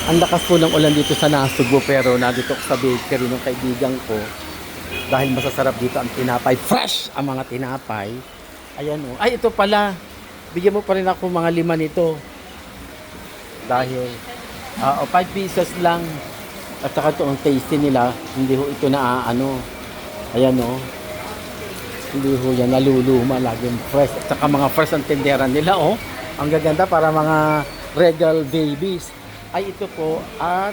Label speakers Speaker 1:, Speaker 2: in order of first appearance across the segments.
Speaker 1: Ang lakas po ng ulan dito sa Nasugbo pero nandito ko sa bakery ng kaibigan ko dahil masasarap dito ang tinapay. Fresh ang mga tinapay. Ayan o. Ay, ito pala. Bigyan mo pa rin ako mga 5 nito. Dahil, 5 pesos lang. At saka ito ang tasty nila. Hindi ho ito na ano. Ayan o. Hindi ho yan naluluma. Laging fresh. At saka mga fresh ang tinderan nila o. Ang gaganda para mga regal babies. Ay ito po at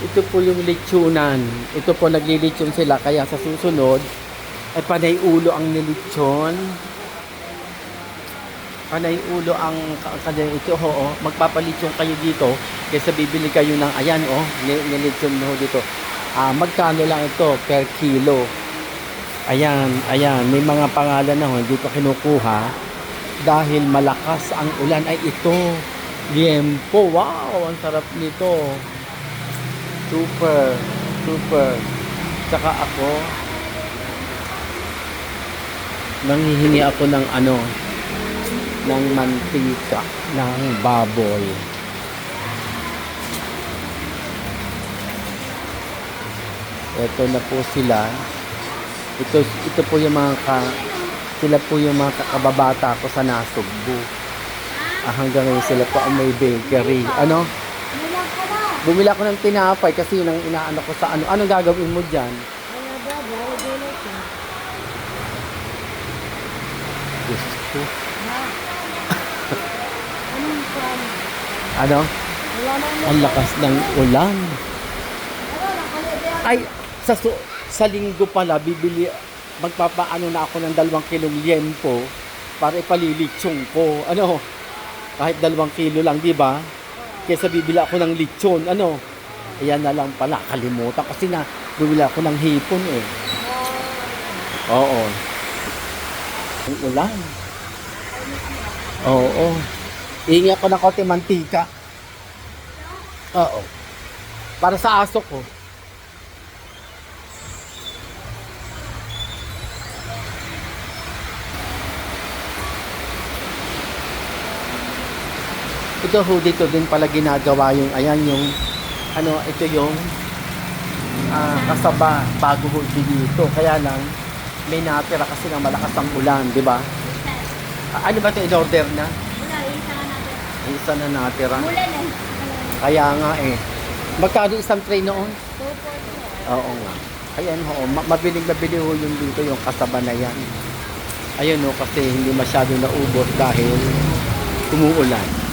Speaker 1: ito po yung lechonan. Ito po naglilitsyon sila kaya sa susunod ay panay ulo ang nilitsyon. Panay ulo ang kanay ito ho. Magpapalitsyon kayo dito kaysa bibili kayo ng ayan nilitsyon ho dito. Magkano lang ito per kilo. Ayan, may mga pangalan na ho, hindi ko kinukuha. Dahil malakas ang ulan ay ito. Liempo. Wow, ang sarap nito. Super. Tsaka ako nanghihingi ako ng ng mantika ng baboy. Ito na po sila. Ito po yung sila po yung mga kakababata ko sa Nasugbu. Hanggang ngayon sila po ang may bakery. Bumili ako ng tinapay kasi yun ang inaano ko sa ano. Anong gagawin mo dyan? Diyos ko. Ang lakas ng ulan. Ay, sa linggo pala, magpapaano na ako ng 2 kilong liempo para ipalilitsyon ko. Kahit 2 kilo lang, di ba? Kaysa bibili ako ng litsyon. Ayan na lang pala, kalimutan. Kasi bibili ako ng hipon eh. Oo. Ang ulan. Oo. Iingi ako ng konti mantika. Oo. Para sa aso ko. Ito ho, dito din pala ginagawa yung, ito yung kasaba bago ho dito. Kaya lang, may natira kasi ng malakas ang ulan, di ba? Ano ba ito, in-order na?
Speaker 2: Wala, isa na natin.
Speaker 1: Isa na natira.
Speaker 2: Mulan eh.
Speaker 1: Kaya nga eh. Magkano isang tray noon?
Speaker 2: 240.
Speaker 1: Oo nga. Ayan ho, mabiling ho yung dito, yung kasaba na yan. Ayun ho, kasi hindi masyado naubos dahil umuulan.